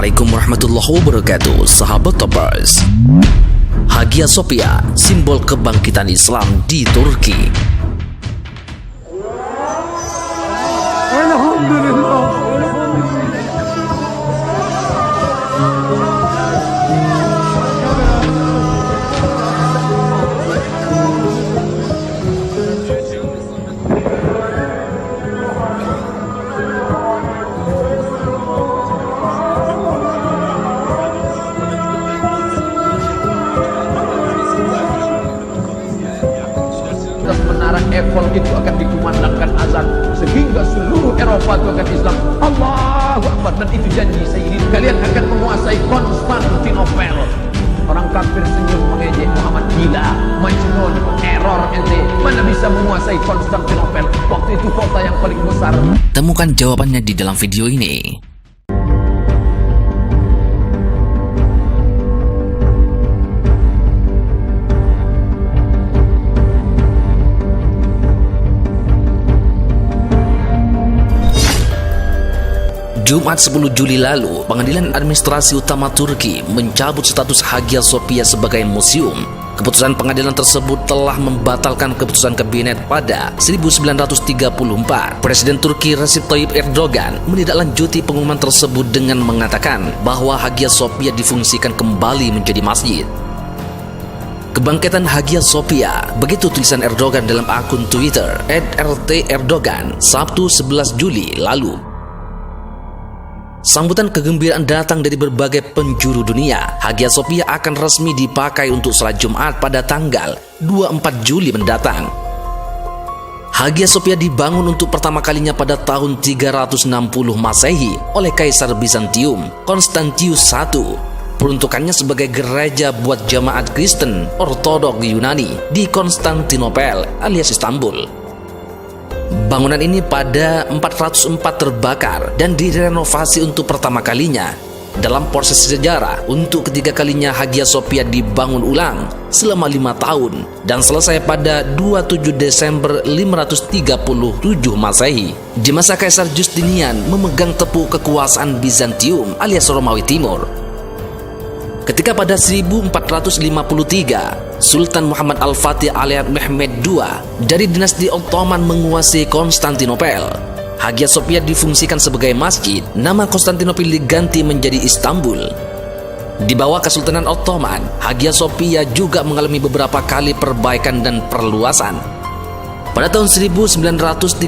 Assalamualaikum warahmatullahi wabarakatuh, sahabat Topers. Hagia Sophia, simbol kebangkitan Islam di Turki. Alhamdulillah. Menara Eiffel itu akan dikumandangkan azan sehingga seluruh Eropa itu akan Islam. Allahu Akbar. Dan itu janji Sayyidin, kalian akan menguasai Konstantinopel. Orang kafir senyum mengejek Muhammad, gila, Majnun, error ente, mana bisa menguasai Konstantinopel, waktu itu kota yang paling besar. Temukan jawabannya di dalam video ini. Jumat 10 Juli lalu, Pengadilan Administrasi Utama Turki mencabut status Hagia Sophia sebagai museum. Keputusan pengadilan tersebut telah membatalkan keputusan kabinet pada 1934. Presiden Turki Recep Tayyip Erdogan menindaklanjuti pengumuman tersebut dengan mengatakan bahwa Hagia Sophia difungsikan kembali menjadi masjid. Kebangkitan Hagia Sophia, begitu tulisan Erdogan dalam akun Twitter @RT_Erdogan Sabtu 11 Juli lalu. Sambutan kegembiraan datang dari berbagai penjuru dunia. Hagia Sophia akan resmi dipakai untuk salat Jumat pada tanggal 24 Juli mendatang. Hagia Sophia dibangun untuk pertama kalinya pada tahun 360 Masehi oleh Kaisar Bizantium Konstantius I. Peruntukannya sebagai gereja buat jemaat Kristen Ortodok Yunani di Konstantinopel alias Istanbul. Bangunan ini pada 404 terbakar dan direnovasi untuk pertama kalinya. Dalam proses sejarah, untuk ketiga kalinya Hagia Sophia dibangun ulang selama 5 tahun dan selesai pada 27 Desember 537 Masehi. Di masa Kaisar Justinian memegang tepuk kekuasaan Bizantium alias Romawi Timur. Ketika pada 1453, Sultan Muhammad Al-Fatih alias Mehmed II dari dinasti Ottoman menguasai Konstantinopel. Hagia Sophia difungsikan sebagai masjid, nama Konstantinopel diganti menjadi Istanbul. Di bawah Kesultanan Ottoman, Hagia Sophia juga mengalami beberapa kali perbaikan dan perluasan. Pada tahun 1935,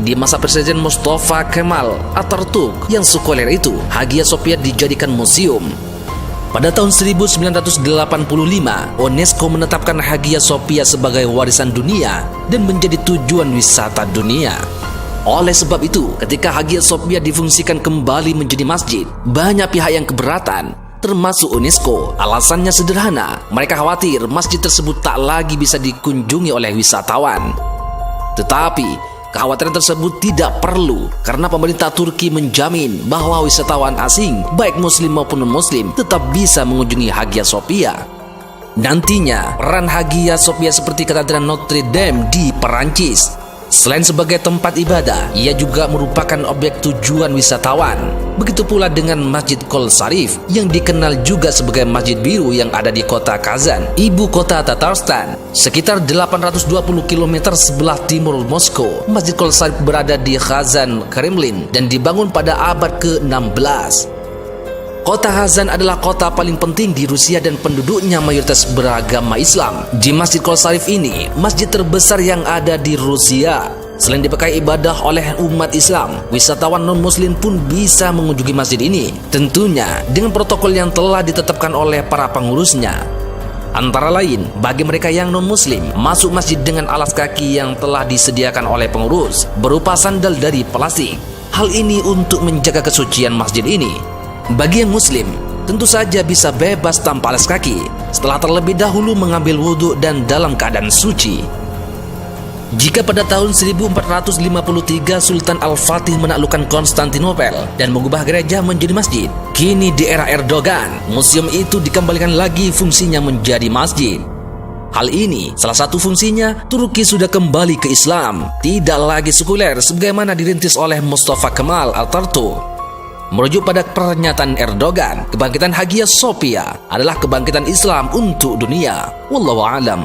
di masa Presiden Mustafa Kemal Atatürk yang sekuler itu, Hagia Sophia dijadikan museum. Pada tahun 1985, UNESCO menetapkan Hagia Sophia sebagai warisan dunia dan menjadi tujuan wisata dunia. Oleh sebab itu, ketika Hagia Sophia difungsikan kembali menjadi masjid, banyak pihak yang keberatan, termasuk UNESCO. Alasannya sederhana, mereka khawatir masjid tersebut tak lagi bisa dikunjungi oleh wisatawan. Tetapi kekhawatiran tersebut tidak perlu karena pemerintah Turki menjamin bahwa wisatawan asing, baik muslim maupun non-muslim, tetap bisa mengunjungi Hagia Sophia. Nantinya, peran Hagia Sophia seperti Katedral Notre Dame di Perancis. Selain sebagai tempat ibadah, ia juga merupakan objek tujuan wisatawan. Begitu pula dengan Masjid Kol Sharif yang dikenal juga sebagai Masjid Biru yang ada di kota Kazan, ibu kota Tatarstan. Sekitar 820 km sebelah timur Moskow, Masjid Kol Sharif berada di Kazan, Kremlin dan dibangun pada abad ke-16. Kota Kazan adalah kota paling penting di Rusia dan penduduknya mayoritas beragama Islam. Di Masjid Kol Sharif ini, masjid terbesar yang ada di Rusia. Selain dipakai ibadah oleh umat Islam, wisatawan non-muslim pun bisa mengunjungi masjid ini. Tentunya dengan protokol yang telah ditetapkan oleh para pengurusnya. Antara lain, bagi mereka yang non-muslim, masuk masjid dengan alas kaki yang telah disediakan oleh pengurus, berupa sandal dari plastik. Hal ini untuk menjaga kesucian masjid ini. Bagi yang muslim, tentu saja bisa bebas tanpa alas kaki setelah terlebih dahulu mengambil wudhu dan dalam keadaan suci. Jika pada tahun 1453 Sultan Al-Fatih menaklukkan Konstantinopel dan mengubah gereja menjadi masjid, kini di era Erdogan, museum itu dikembalikan lagi fungsinya menjadi masjid. Hal ini salah satu fungsinya, Turki sudah kembali ke Islam, tidak lagi sekuler sebagaimana dirintis oleh Mustafa Kemal Atatürk. Merujuk pada pernyataan Erdogan, kebangkitan Hagia Sophia adalah kebangkitan Islam untuk dunia. Wallahu a'lam.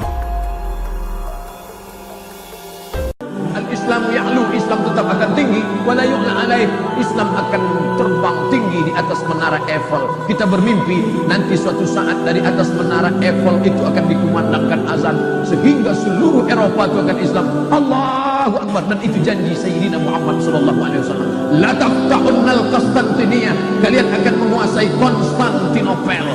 Al-Islam ya'lu, Islam tetap akan tinggi, wala yu'la alaih, Islam akan terbang tinggi di atas menara Eiffel. Kita bermimpi nanti suatu saat dari atas menara Eiffel itu akan dikumandangkan azan sehingga seluruh Eropa itu akan Islam. Allahu Akbar. Dan itu janji Sayyidina Muhammad sallallahu alaihi wasallam. La taqta'unnal Konstantinia, kalian akan menguasai Konstantinopel.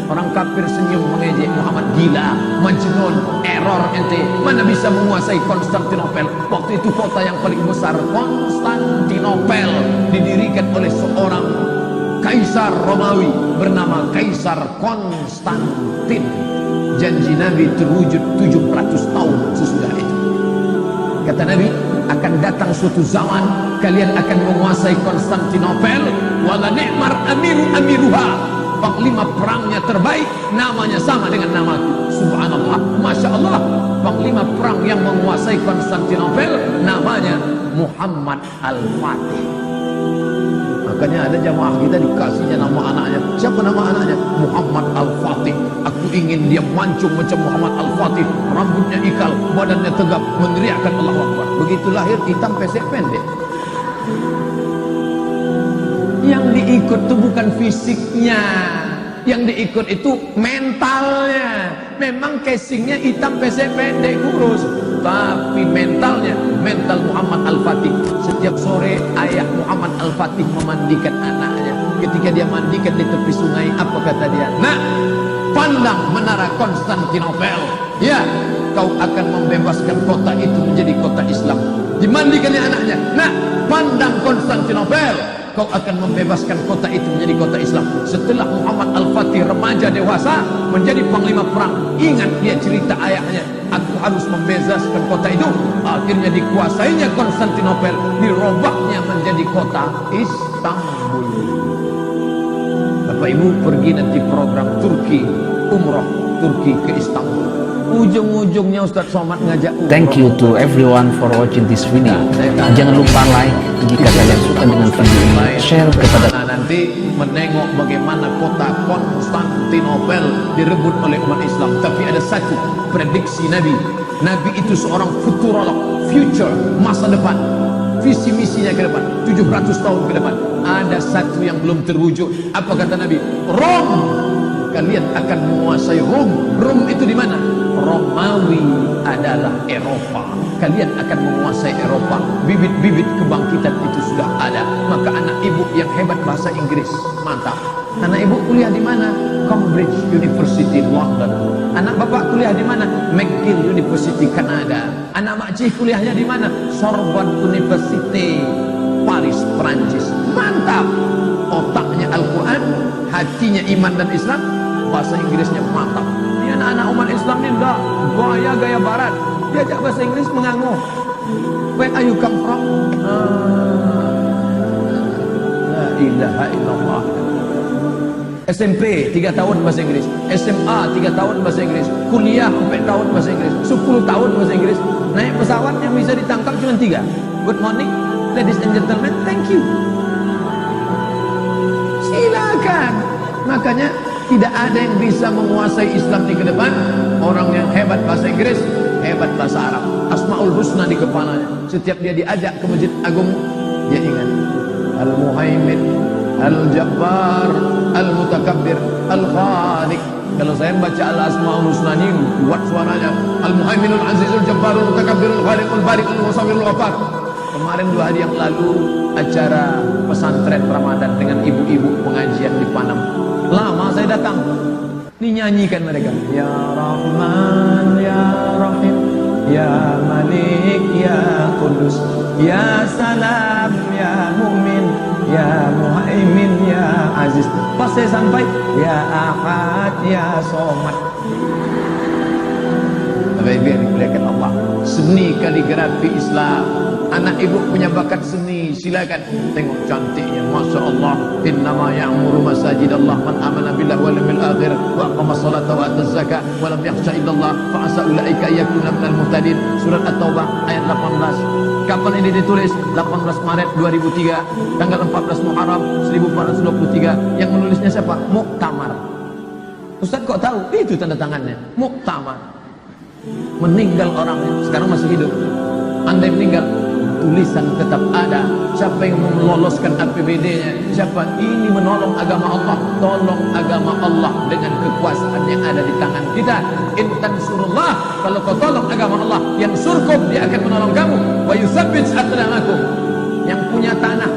Orang kafir senyum mengejek Muhammad, gila, majnun, error ente, mana bisa menguasai Konstantinopel. Waktu itu kota yang paling besar, Konstantinopel, didirikan oleh seorang kaisar Romawi bernama Kaisar Konstantin. Janji Nabi terwujud 700 tahun sesudah itu. Kata Nabi, akan datang suatu zaman kalian akan menguasai Konstantinopel, wala ni'mar amiruha, panglima perangnya terbaik, namanya sama dengan namaku. Subhanallah, Masya Allah, panglima perang yang menguasai Konstantinopel namanya Muhammad Al-Fatih. Makanya ada jamaah kita dikasihnya nama anaknya. Siapa nama anaknya? Muhammad Al-Fatih. Aku ingin dia mancung macam Muhammad Al-Fatih, rambutnya ikal, badannya tegap, meneriakkan Allahu Akbar. Begitu lahir hitam pesek pendek. Yang diikut itu bukan fisiknya, yang diikut itu mentalnya. Memang casingnya hitam pesek pendek kurus, tapi mentalnya mental Muhammad Al-Fatih. Setiap sore ayah Muhammad Al-Fatih memandikan anaknya. Ketika dia mandikan di tepi sungai, apa kata dia? Nak, pandang menara Konstantinopel, ya, kau akan membebaskan kota itu menjadi kota Islam. Dimandikannya anaknya. Nak, pandang Konstantinopel, kau akan membebaskan kota itu menjadi kota Islam. Setelah Muhammad Al-Fatih remaja dewasa menjadi panglima perang, ingat dia cerita ayahnya, aku harus membebaskan kota itu. Akhirnya dikuasainya Konstantinopel, dirobaknya menjadi kota Istanbul. Bapak Ibu pergi nanti program Turki, umroh Turki ke Istanbul. Ujung-ujungnya Ustaz Somad ngajak umroh. Thank you to everyone for watching this video. Jangan lupa like jika kalian suka dengan video ini, share kepada nanti menengok bagaimana kota Konstantinopel direbut oleh umat Islam. Tapi ada satu prediksi Nabi. Nabi itu seorang futurolog, future, masa depan, visi misinya ke depan, 700 tahun ke depan. Ada satu yang belum terwujud. Apa kata Nabi? Rom, kalian akan menguasai Rom. Rom itu di mana? Romawi adalah Eropa. Kalian akan menguasai Eropa. Bibit-bibit kebangkitan itu sudah ada. Maka anak ibu yang hebat bahasa Inggris, mantap. Anak ibu kuliah di mana? Cambridge University London. Anak bapak kuliah di mana? McGill University Kanada. Anak makcik kuliahnya di mana? Sorbonne University Paris, Prancis. Mantap. Otaknya Al-Quran, hatinya iman dan Islam, bahasa Inggrisnya mantap. Ini anak-anak umat Islam ini enggak gaya barat. Diajak bahasa Inggris menganguh. Where are you come from? La ilaha illallah. SMP 3 tahun bahasa Inggris, SMA 3 tahun bahasa Inggris, kuliah 4 tahun bahasa Inggris, 10 tahun bahasa Inggris. Naik pesawat yang bisa ditangkap cuma 3. Good morning, ladies and gentlemen, thank you. Silakan. Makanya tidak ada yang bisa menguasai Islam di ke depan. Orang yang hebat bahasa Inggris, hebat bahasa Arab, Asmaul Husna di kepalanya. Setiap dia diajak ke Masjid Agung, dia ingat Al-Muhaimin, Al-Jabbar, Al-Mutakabbir, Al-Khaliq. Kalau saya membaca Al-Asmaul Husna ini kuat suaranya. Al-Muhaiminul Azizul Jabbarul Mutakabbirul Khaliqul Bari'ul Musawwirul Ghafar. Kemarin 2 hari yang lalu acara pesantren Ramadan dengan ibu-ibu pengajian di Panam. Lama saya datang, dinyanyikan mereka. Ya Rahman, Ya Rahim, Ya Malik, Ya Qudus, Ya Salam, Ya Mu'min, Ya Muhaimin, Ya Aziz. Pas saya sampai, Ya Ahad, Ya Somad. Bapak Ibu yang dimuliakan Allah, seni kaligrafi Islam Anak ibu punya bakat seni, silakan. Tengok cantiknya, Masya Allah. Innama ya'muru masajidallah man amana billah wal yawmil akhir wa aqama salata wa ata zakat wa lam yakhsha illallah fa asa ulaika yakuna minal muhtadin. Surat At-Taubah ayat 18. Kapan ini ditulis? 18 Maret 2003, tanggal 14 Muharram 1423. Yang menulisnya siapa? Muktamar. Ustaz kok tahu? Itu tanda tangannya, Muktamar. Meninggal orangnya, sekarang masih hidup. Andai meninggal, tulisan tetap ada. Siapa yang meloloskan APBD-nya? Siapa? Ini menolong agama Allah. Tolong agama Allah dengan kekuasaan yang ada di tangan kita. Intan surullah, kalau kau tolong agama Allah, yang surkum, dia akan menolong kamu. Wa yutsabbit aqdamakum. Yang punya tanah,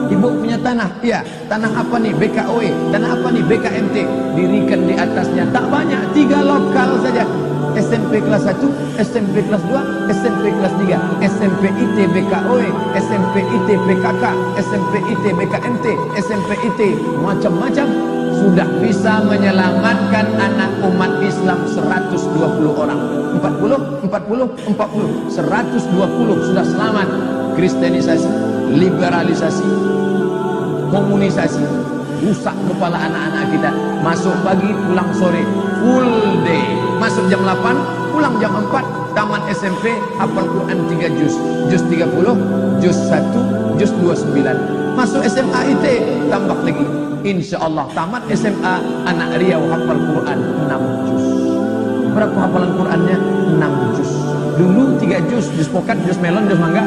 ibu punya tanah, iya. Tanah apa nih? BKOE. Tanah apa nih? BKMT. Dirikan di atasnya, tak banyak, 3 lokal saja. SMP kelas 1, SMP kelas 2, SMP kelas 3, SMP IT BKOE, SMP IT PKK, SMP IT BKMT, SMP IT macam-macam, sudah bisa menyelamatkan anak umat Islam 120 orang. 40, 120 sudah selamat. Kristenisasi, liberalisasi, komunisasi, rusak kepala anak-anak kita. Masuk pagi, pulang sore, full day. Masuk jam 8, pulang jam 4, tamat SMP, hafal Quran 3 juz, juz 30, juz 1, juz 29. Masuk SMA IT, tambah lagi. Insya Allah tamat SMA, anak Riau hafal Quran 6 juz. Berapa hafalan Qurannya? 6 juz. Dulu 3 juz, juz pokat, juz melon, juz mangga.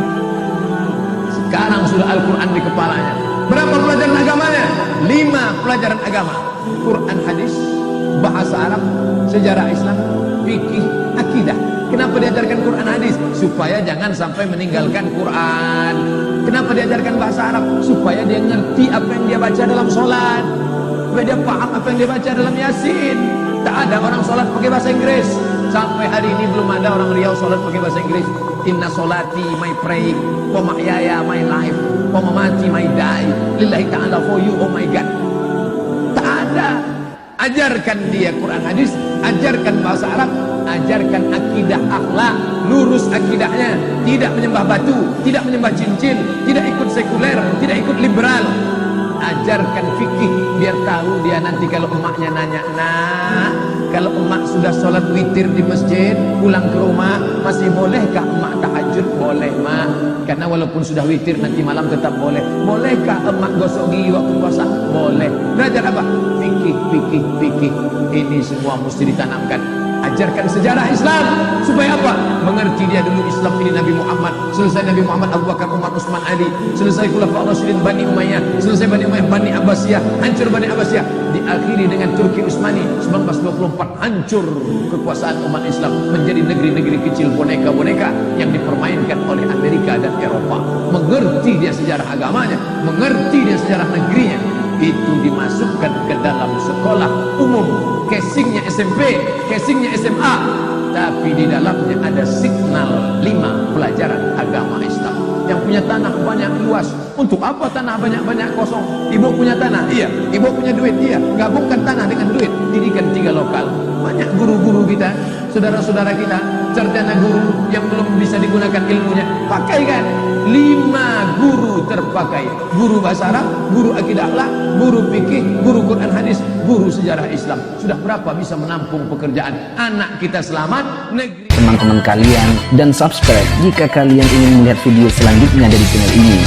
Sekarang sudah Al-Quran di kepalanya. Berapa pelajaran agamanya? 5 pelajaran agama. Quran, hadis, bahasa Arab, sejarah Islam, fikih, akidah. Kenapa diajarkan Quran hadis? Supaya jangan sampai meninggalkan Quran. Kenapa diajarkan bahasa Arab? Supaya dia ngerti apa yang dia baca dalam sholat, supaya dia paham apa yang dia baca dalam Yasin. Tak ada orang sholat pakai bahasa Inggris. Sampai hari ini belum ada orang Riau sholat pakai bahasa Inggris. Inna sholati, my praying, wa mahyaya, my life, wa mamati, my die, lillahi ta'ala, for you, oh my God. Tak ada. Ajarkan dia Quran hadis, ajarkan bahasa Arab, ajarkan akidah akhlak, lurus akidahnya, tidak menyembah batu, tidak menyembah cincin, tidak ikut sekuler, tidak ikut liberal. Ajarkan fikih biar tahu dia nanti kalau emaknya nanya, nah kalau emak sudah sholat witir di masjid, pulang ke rumah masih bolehkah emak tahajud? Boleh mak, karena walaupun sudah witir nanti malam tetap boleh. Bolehkah emak gosok gigi waktu puasa? Boleh. Belajar apa? Fikih. Ini semua mesti ditanamkan. Ajarkan sejarah Islam supaya apa? Mengerti dia dulu Islam ini Nabi Muhammad, selesai Nabi Muhammad Abu Bakar, Umar, Utsman, Ali, selesai Khulafaur Rasyidin Bani Umayyah, selesai Bani Umayyah, Bani Abbasiyah, hancur Bani Abbasiyah, diakhiri dengan Turki Utsmani 1924, hancur kekuasaan umat Islam menjadi negeri-negeri kecil, boneka-boneka yang dipermainkan oleh Amerika dan Eropa. Mengerti dia sejarah agamanya, mengerti dia sejarah negerinya, itu dimasukkan ke dalam sekolah umum. Casingnya SMP, casingnya SMA, tapi di dalamnya ada signal 5 pelajaran agama Islam. Yang punya tanah banyak luas, untuk apa tanah banyak-banyak kosong? Ibu punya tanah, iya. Ibu punya duit, iya. Gabungkan tanah dengan duit, dirikan 3 lokal. Banyak guru-guru kita, saudara-saudara kita, sarjana guru yang belum bisa digunakan ilmunya, pakaikan. 5 guru terpakai, guru bahasa Arab, guru akidah akhlak, guru fikih, guru Quran hadis, guru sejarah Islam. Sudah berapa bisa menampung pekerjaan? Anak kita selamat, negeri. Teman-teman kalian, dan subscribe jika kalian ingin melihat video selanjutnya dari channel ini.